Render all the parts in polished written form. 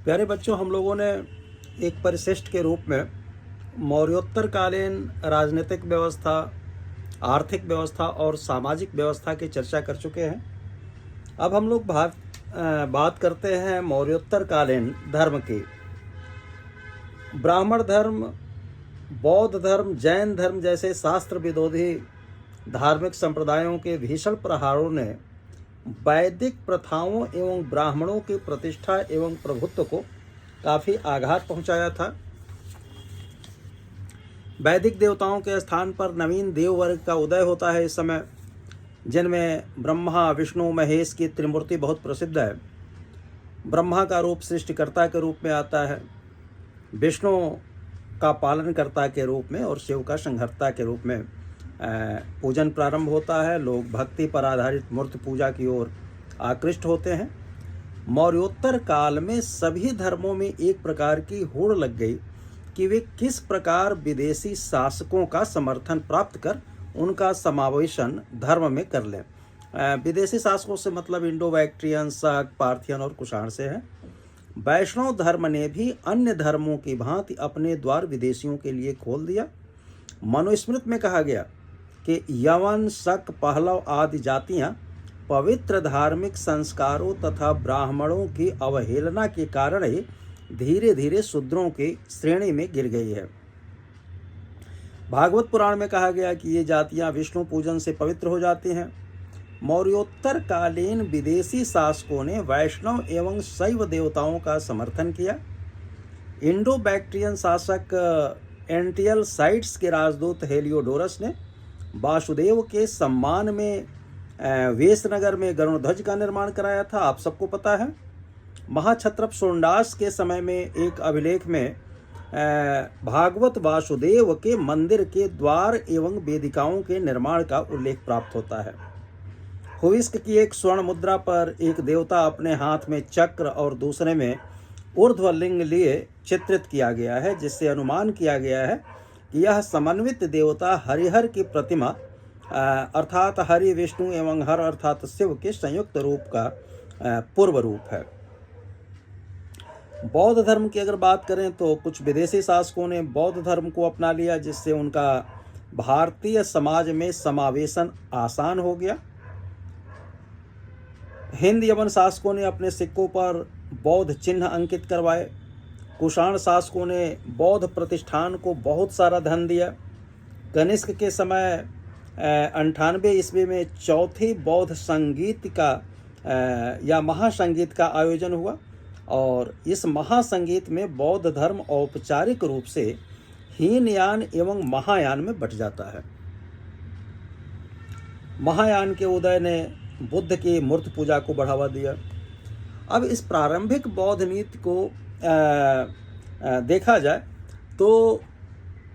प्यारे बच्चों, हम लोगों ने एक परिशिष्ट के रूप में मौर्योत्तरकालीन राजनीतिक व्यवस्था, आर्थिक व्यवस्था और सामाजिक व्यवस्था की चर्चा कर चुके हैं। अब हम लोग बात करते हैं मौर्योत्तरकालीन धर्म की। ब्राह्मण धर्म, बौद्ध धर्म, जैन धर्म जैसे शास्त्र विरोधी धार्मिक संप्रदायों के भीषण प्रहारों ने वैदिक प्रथाओं एवं ब्राह्मणों की प्रतिष्ठा एवं प्रभुत्व को काफ़ी आघात पहुंचाया था। वैदिक देवताओं के स्थान पर नवीन देव वर्ग का उदय होता है इस समय, जिनमें ब्रह्मा, विष्णु, महेश की त्रिमूर्ति बहुत प्रसिद्ध है। ब्रह्मा का रूप सृष्टिकर्ता के रूप में आता है, विष्णु का पालनकर्ता के रूप में और शिव का संहर्ता के रूप में पूजन प्रारंभ होता है। लोग भक्ति पर आधारित मूर्ति पूजा की ओर आकृष्ट होते हैं। मौर्योत्तर काल में सभी धर्मों में एक प्रकार की होड़ लग गई कि वे किस प्रकार विदेशी शासकों का समर्थन प्राप्त कर उनका समावेशन धर्म में कर लें। विदेशी शासकों से मतलब इंडो बैक्ट्रियन, शाक, पार्थियन और कुषाण से है। वैष्णव धर्म ने भी अन्य धर्मों की भांति अपने द्वार विदेशियों के लिए खोल दिया। मनुस्मृति में कहा गया कि यवन, शक, पहलव आदि जातियां पवित्र धार्मिक संस्कारों तथा ब्राह्मणों की अवहेलना के कारण ही धीरे धीरे शूद्रों की श्रेणी में गिर गई है। भागवत पुराण में कहा गया कि ये जातियां विष्णु पूजन से पवित्र हो जाती हैं। मौर्योत्तर कालीन विदेशी शासकों ने वैष्णव एवं शैव देवताओं का समर्थन किया। इंडो बैक्ट्रियन शासक एंटियल साइट्स के राजदूत हेलियोडोरस ने वासुदेव के सम्मान में वेशनगर में गरुड़ ध्वज का निर्माण कराया था, आप सबको पता है। महाक्षत्रप सोंडास के समय में एक अभिलेख में भागवत वासुदेव के मंदिर के द्वार एवं वेदिकाओं के निर्माण का उल्लेख प्राप्त होता है। हुइस्क की एक स्वर्ण मुद्रा पर एक देवता अपने हाथ में चक्र और दूसरे में ऊर्ध्वलिंग लिए चित्रित किया गया है, जिससे अनुमान किया गया है कि यह समन्वित देवता हरिहर की प्रतिमा अर्थात हरि, विष्णु एवं हर अर्थात शिव के संयुक्त रूप का पूर्व रूप है। बौद्ध धर्म की अगर बात करें तो कुछ विदेशी शासकों ने बौद्ध धर्म को अपना लिया, जिससे उनका भारतीय समाज में समावेशन आसान हो गया। हिंद यवन शासकों ने अपने सिक्कों पर बौद्ध चिन्ह अंकित करवाए। कुषाण शासकों ने बौद्ध प्रतिष्ठान को बहुत सारा धन दिया। कनिष्क के समय 98 ईस्वी में चौथी बौद्ध संगीत का या महासंगीत का आयोजन हुआ और इस महासंगीत में बौद्ध धर्म औपचारिक रूप से हीनयान एवं महायान में बट जाता है। महायान के उदय ने बुद्ध की मूर्ति पूजा को बढ़ावा दिया। अब इस प्रारंभिक बौद्ध नीति को देखा जाए तो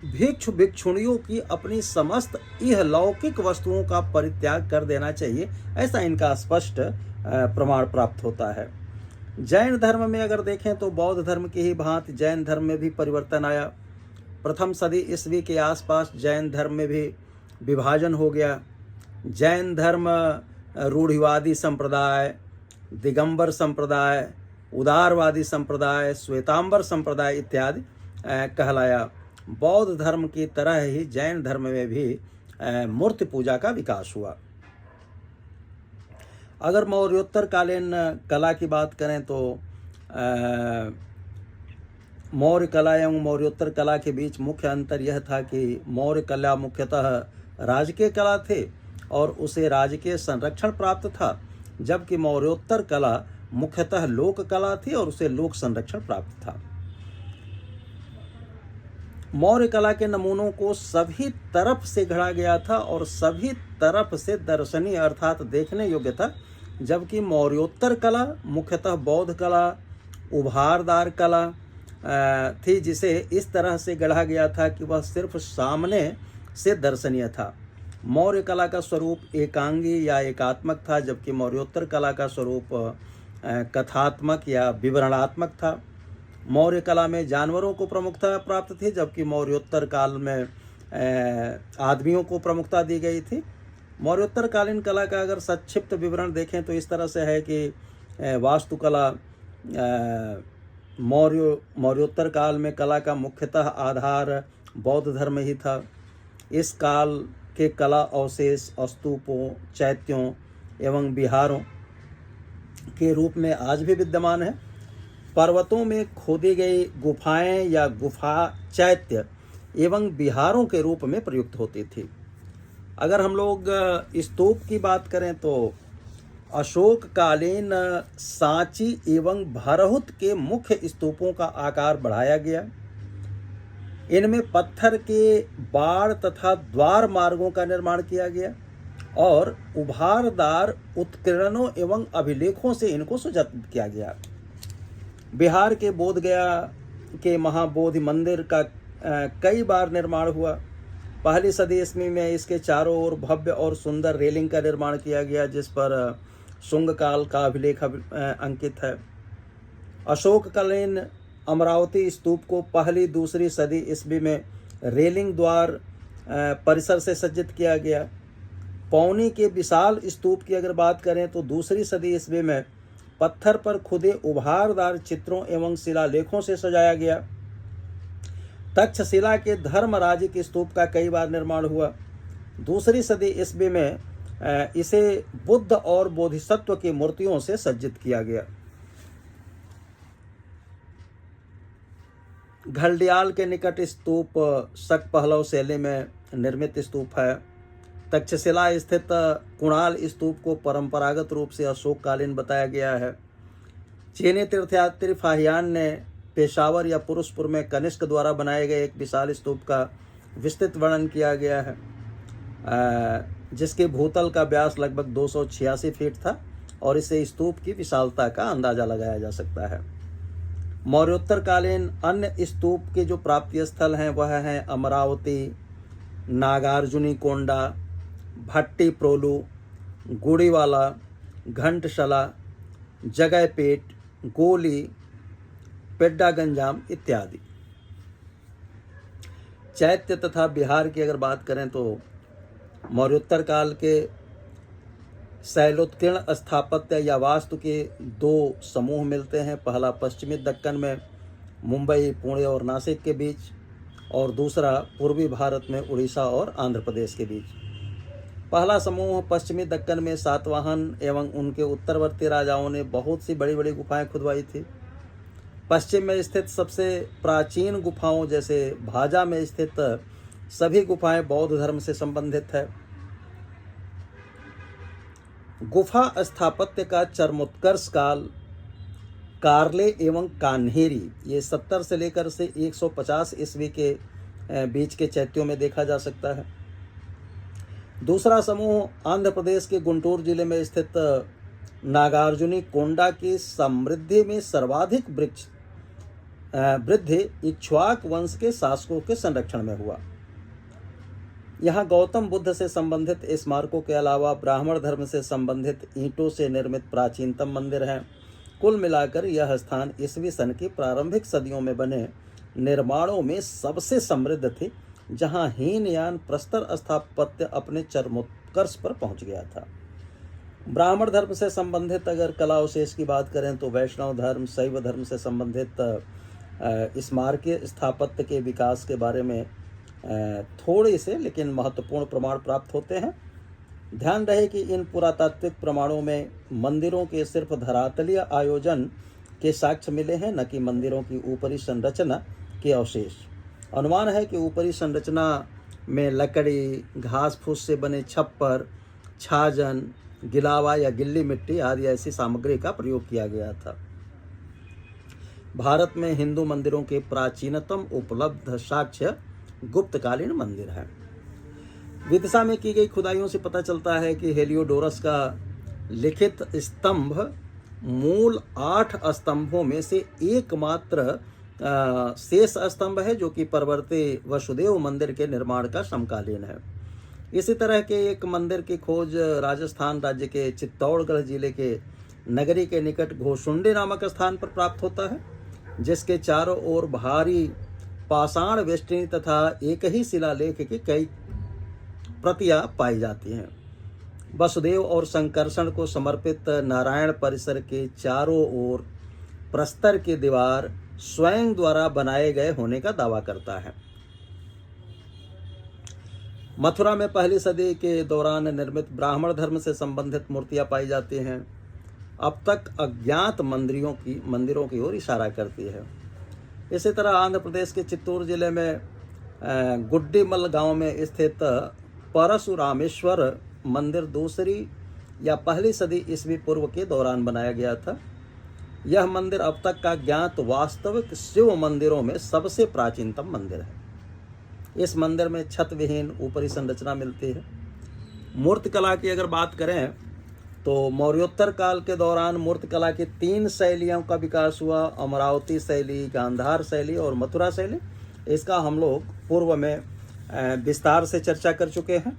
भिक्षु भिक्षुणियों की अपनी समस्त इहलौकिक वस्तुओं का परित्याग कर देना चाहिए, ऐसा इनका स्पष्ट प्रमाण प्राप्त होता है। जैन धर्म में अगर देखें तो बौद्ध धर्म की ही भांति जैन धर्म में भी परिवर्तन आया। प्रथम सदी ईस्वी के आसपास जैन धर्म में भी विभाजन हो गया। जैन धर्म रूढ़िवादी संप्रदाय, दिगंबर संप्रदाय, उदारवादी संप्रदाय, श्वेतांबर संप्रदाय इत्यादि कहलाया। बौद्ध धर्म की तरह ही जैन धर्म में भी मूर्ति पूजा का विकास हुआ। अगर मौर्योत्तर कालीन कला की बात करें तो मौर्य कला एवं मौर्योत्तर कला के बीच मुख्य अंतर यह था कि मौर्य कला मुख्यतः राजकीय कला थे और उसे राजकीय संरक्षण प्राप्त था, जबकि मौर्योत्तर कला मुख्यतः लोक कला थी और उसे लोक संरक्षण प्राप्त था। मौर्य कला के नमूनों को सभी तरफ से गढ़ा गया था और सभी तरफ से दर्शनीय अर्थात देखने योग्य था, जबकि मौर्योत्तर कला मुख्यतः बौद्ध कला, उभारदार कला थी, जिसे इस तरह से गढ़ा गया था कि वह सिर्फ सामने से दर्शनीय था। मौर्य कला का स्वरूप एकांगी या एकात्मक था, जबकि मौर्योत्तर कला का स्वरूप कथात्मक या विवरणात्मक था। मौर्य कला में जानवरों को प्रमुखता प्राप्त थी, जबकि मौर्योत्तर काल में आदमियों को प्रमुखता दी गई थी। मौर्योत्तरकालीन कला का अगर संक्षिप्त विवरण देखें तो इस तरह से है कि वास्तुकला, मौर्योत्तर काल में कला का मुख्यतः आधार बौद्ध धर्म ही था। इस काल के कला अवशेष स्तूपों, चैत्यों एवं विहारों के रूप में आज भी विद्यमान है। पर्वतों में खोदी गई गुफाएं या गुफा चैत्य एवं विहारों के रूप में प्रयुक्त होती थी। अगर हम लोग स्तूप की बात करें तो अशोक कालीन सांची एवं भरहुत के मुख्य स्तूपों का आकार बढ़ाया गया। इनमें पत्थर के बाड़ तथा द्वार मार्गों का निर्माण किया गया और उभारदार उत्कीर्णों एवं अभिलेखों से इनको सुसज्जित किया गया। बिहार के बोधगया के महाबोधि मंदिर का कई बार निर्माण हुआ। पहली सदी ईस्वी में इसके चारों ओर भव्य और सुंदर रेलिंग का निर्माण किया गया, जिस पर शुंग काल का अभिलेख अंकित है। अशोककालीन अमरावती स्तूप को पहली दूसरी सदी ईस्वी में रेलिंग द्वार परिसर से सज्जित किया गया। पौनी के विशाल स्तूप की अगर बात करें तो दूसरी सदी ईस्वी में पत्थर पर खुदे उभारदार चित्रों एवं शिलालेखों से सजाया गया। तक्षशिला के धर्मराजिक स्तूप का कई बार निर्माण हुआ। दूसरी सदी ईस्वी में इसे बुद्ध और बोधिसत्व की मूर्तियों से सज्जित किया गया। घड़ियाल के निकट स्तूप शक पहलव शैली में निर्मित स्तूप है। तक्षशिला स्थित कुणाल स्तूप को परंपरागत रूप से अशोककालीन बताया गया है। चीनी तीर्थयात्री फाहियान ने पेशावर या पुरुषपुर में कनिष्क द्वारा बनाए गए एक विशाल स्तूप का विस्तृत वर्णन किया गया है, जिसके भूतल का व्यास लगभग 286 फीट था और इससे स्तूप की विशालता का अंदाजा लगाया जा सकता है। मौर्योत्तरकालीन अन्य स्तूप के जो प्राप्ति स्थल हैं वह हैं अमरावती, नागार्जुनी कोंडा, भट्टी प्रोलू, गुड़ीवाला, घंटशला, जगयपेट, गोली, पेड्डा गंजाम इत्यादि। चैत्य तथा बिहार की अगर बात करें तो मौर्योत्तर काल के शैलोत्कीर्ण स्थापत्य या वास्तु के दो समूह मिलते हैं। पहला पश्चिमी दक्कन में मुंबई, पुणे और नासिक के बीच, और दूसरा पूर्वी भारत में उड़ीसा और आंध्र प्रदेश के बीच। पहला समूह पश्चिमी दक्कन में सातवाहन एवं उनके उत्तरवर्ती राजाओं ने बहुत सी बड़ी बड़ी गुफाएं खुदवाई थी। पश्चिम में स्थित सबसे प्राचीन गुफाओं जैसे भाजा में स्थित सभी गुफाएं बौद्ध धर्म से संबंधित है। गुफा स्थापत्य का चरमोत्कर्ष काल कार्ले एवं कान्हेरी, ये 70 से लेकर से 150 ईस्वी के बीच के चैत्यों में देखा जा सकता है। दूसरा समूह आंध्र प्रदेश के गुंटूर जिले में स्थित नागार्जुनी कोंडा की समृद्धि में सर्वाधिक वृद्धि इक्ष्वाक वंश के शासकों के संरक्षण में हुआ। यहाँ गौतम बुद्ध से संबंधित स्मारकों के अलावा ब्राह्मण धर्म से संबंधित ईंटों से निर्मित प्राचीनतम मंदिर हैं। कुल मिलाकर यह स्थान ईस्वी सन की प्रारंभिक सदियों में बने निर्माणों में सबसे समृद्ध थी, जहाँ हीनयान प्रस्तर स्थापत्य अपने चरमोत्कर्ष पर पहुंच गया था। ब्राह्मण धर्म से संबंधित अगर कला अवशेष की बात करें तो वैष्णव धर्म, शैव धर्म से संबंधित स्मारकीय स्थापत्य के विकास के बारे में थोड़े से लेकिन महत्वपूर्ण प्रमाण प्राप्त होते हैं। ध्यान रहे कि इन पुरातात्विक प्रमाणों में मंदिरों के सिर्फ धरातलीय आयोजन के साक्ष्य मिले हैं, न कि मंदिरों की ऊपरी संरचना के अवशेष। अनुमान है कि ऊपरी संरचना में लकड़ी, घास फूस से बने छप्पर, छाजन, गिलावा या गिल्ली मिट्टी आदि ऐसी सामग्री का प्रयोग किया गया था। भारत में हिंदू मंदिरों के प्राचीनतम उपलब्ध साक्ष्य गुप्तकालीन मंदिर है। विदिशा में की गई खुदाइयों से पता चलता है कि हेलियोडोरस का लिखित स्तंभ मूल 8 स्तंभों में से एकमात्र शेष स्तंभ है, जो कि परवर्ती वसुदेव मंदिर के निर्माण का समकालीन है। इसी तरह के एक मंदिर की खोज राजस्थान राज्य के चित्तौड़गढ़ जिले के नगरी के निकट घोसुंडी नामक स्थान पर प्राप्त होता है, जिसके चारों ओर भारी पाषाण वेष्टनी तथा एक ही शिलालेख की कई प्रतियां पाई जाती हैं। वसुदेव और संकर्षण को समर्पित नारायण परिसर के चारों ओर प्रस्तर की दीवार स्वयं द्वारा बनाए गए होने का दावा करता है। मथुरा में पहली सदी के दौरान निर्मित ब्राह्मण धर्म से संबंधित मूर्तियां पाई जाती हैं। अब तक अज्ञात मंदिरों की ओर इशारा करती है। इसी तरह आंध्र प्रदेश के चित्तूर जिले में गुड्डीमल गांव में स्थित परशुरामेश्वर मंदिर दूसरी या पहली सदी ईस्वी पूर्व के दौरान बनाया गया था। यह मंदिर अब तक का ज्ञात वास्तविक शिव मंदिरों में सबसे प्राचीनतम मंदिर है। इस मंदिर में छत विहीन ऊपरी संरचना मिलती है। मूर्तिकला की अगर बात करें तो मौर्योत्तर काल के दौरान मूर्तिकला की 3 शैलियों का विकास हुआ: अमरावती शैली, गांधार शैली और मथुरा शैली। इसका हम लोग पूर्व में विस्तार से चर्चा कर चुके हैं।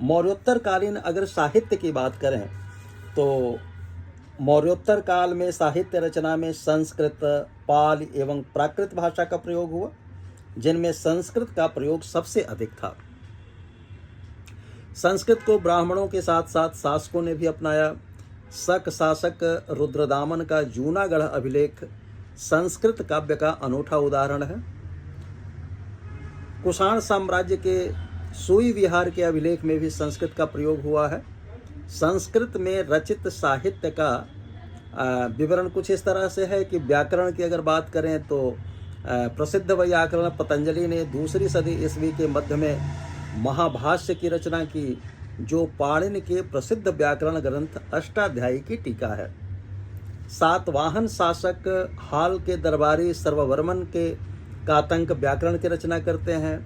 मौर्योत्तर कालीन अगर साहित्य की बात करें तो मौर्योत्तर काल में साहित्य रचना में संस्कृत, पाली एवं प्राकृत भाषा का प्रयोग हुआ, जिनमें संस्कृत का प्रयोग सबसे अधिक था। संस्कृत को ब्राह्मणों के साथ साथ शासकों ने भी अपनाया। शक शासक रुद्रदामन का जूनागढ़ अभिलेख संस्कृत काव्य का अनूठा उदाहरण है। कुषाण साम्राज्य के सुई विहार के अभिलेख में भी संस्कृत का प्रयोग हुआ है। संस्कृत में रचित साहित्य का विवरण कुछ इस तरह से है कि व्याकरण की अगर बात करें तो प्रसिद्ध व्याकरण पतंजलि ने दूसरी सदी ईस्वी के मध्य में महाभाष्य की रचना की, जो पाणिनि के प्रसिद्ध व्याकरण ग्रंथ अष्टाध्यायी की टीका है। सातवाहन शासक हाल के दरबारी सर्ववर्मन के कातंक व्याकरण की रचना करते हैं।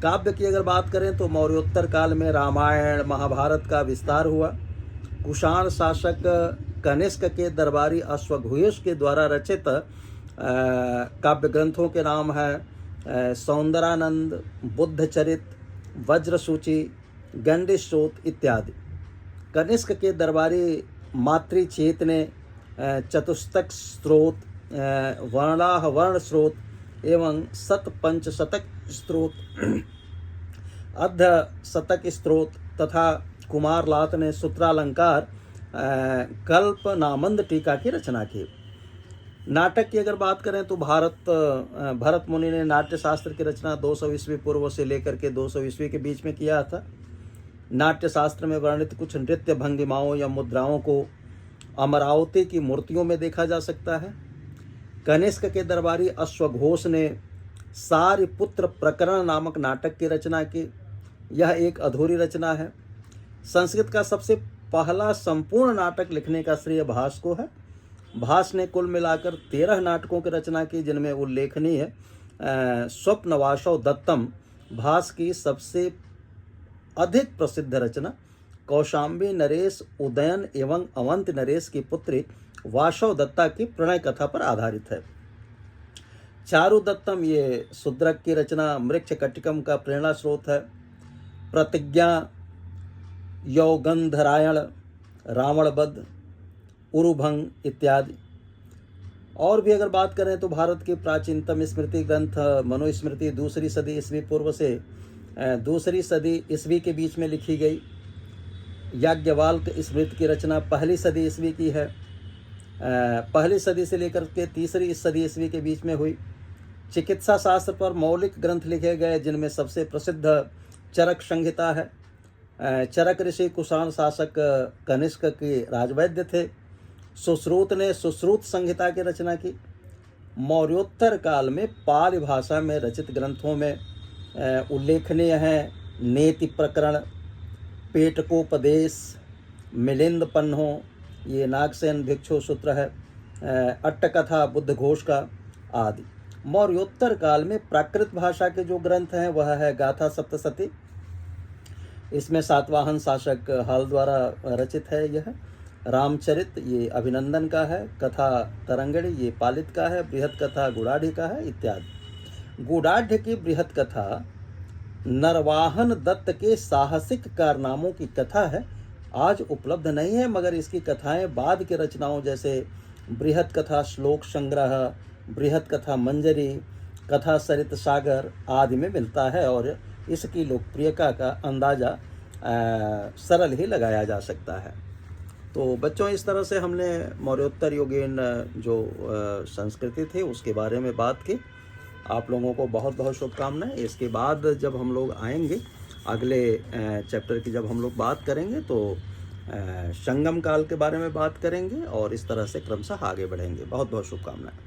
काव्य की अगर बात करें तो मौर्योत्तर काल में रामायण महाभारत का विस्तार हुआ। कुषाण शासक कनिष्क के दरबारी अश्वघोष के द्वारा रचित काव्य ग्रंथों के नाम है सौंदरानंद, बुद्धचरित, वज्रसूची, गंडीश्रोत इत्यादि। कनिष्क के दरबारी मातृचेत ने चतुस्तक स्त्रोत, वर्णाह वर्ण स्रोत एवं पंचशतक स्त्रोत, अर्ध शतक स्त्रोत तथा कुमारलात ने सूत्रालंकार कल्पनामंद टीका की रचना की। नाटक की अगर बात करें तो भरत मुनि ने नाट्य शास्त्र की रचना 200 ईस्वी पूर्व से लेकर के 200 ईस्वी के बीच में किया था। नाट्य शास्त्र में वर्णित कुछ नृत्य भंगिमाओं या मुद्राओं को अमरावती की मूर्तियों में देखा जा सकता है। कनिष्क के दरबारी अश्वघोष ने सारिपुत्र प्रकरण नामक नाटक की रचना की। यह एक अधूरी रचना है। संस्कृत का सबसे पहला संपूर्ण नाटक लिखने का श्रेय भास को है। भास ने कुल मिलाकर 13 नाटकों की रचना की, जिनमें उल्लेखनीय स्वप्नवासव दत्तम भास की सबसे अधिक प्रसिद्ध रचना कौशाम्बी नरेश उदयन एवं अवंत नरेश की पुत्री वासव दत्ता की प्रणय कथा पर आधारित है। चारु दत्तम ये शूद्रक की रचना मृक्ष कटिकम का प्रेरणा स्रोत है। प्रतिज्ञा, यौगंधरायण, रावणबद्ध, उरुभंग इत्यादि। और भी अगर बात करें तो भारत की प्राचीनतम स्मृति ग्रंथ मनुस्मृति दूसरी सदी ईस्वी पूर्व से दूसरी सदी ईस्वी के बीच में लिखी गई। याज्ञवल्क्य स्मृति की रचना पहली सदी ईस्वी की है। पहली सदी से लेकर के तीसरी सदी ईस्वी के बीच में हुई। चिकित्सा शास्त्र पर मौलिक ग्रंथ लिखे गए, जिनमें सबसे प्रसिद्ध चरक संहिता है। चरक ऋषि कुषाण शासक कनिष्क के राजवैद्य थे। सुश्रुत ने सुश्रुत संहिता की रचना की। मौर्योत्तर काल में पाली भाषा में रचित ग्रंथों में उल्लेखनीय हैं नेति प्रकरण, पेटकोपदेश, मिलिंद पन्हों, ये नागसेन भिक्षु सूत्र है, अट्टकथा बुद्ध घोष का आदि। मौर्योत्तर काल में प्राकृत भाषा के जो ग्रंथ हैं वह है गाथा सप्तशती। इसमें सातवाहन शासक हाल द्वारा रचित है। यह रामचरित ये अभिनंदन का है। कथा तरंगड़ी ये पालित का है। बृहत कथा गुड़ाढ़ी का है इत्यादि। गुड़ाढ़ की बृहत कथा नरवाहन दत्त के साहसिक कारनामों की कथा है। आज उपलब्ध नहीं है, मगर इसकी कथाएं बाद के रचनाओं जैसे बृहत कथा श्लोक संग्रह, बृहत कथा मंजरी, कथा सरित सागर आदि में मिलता है और इसकी लोकप्रियता का अंदाजा सरल ही लगाया जा सकता है। तो बच्चों, इस तरह से हमने मौर्योत्तर युगीन जो संस्कृति थी उसके बारे में बात की। आप लोगों को बहुत बहुत शुभकामनाएं। इसके बाद जब हम लोग आएंगे अगले चैप्टर की, जब हम लोग बात करेंगे तो संगम काल के बारे में बात करेंगे और इस तरह से क्रमशः आगे बढ़ेंगे। बहुत बहुत शुभकामनाएं।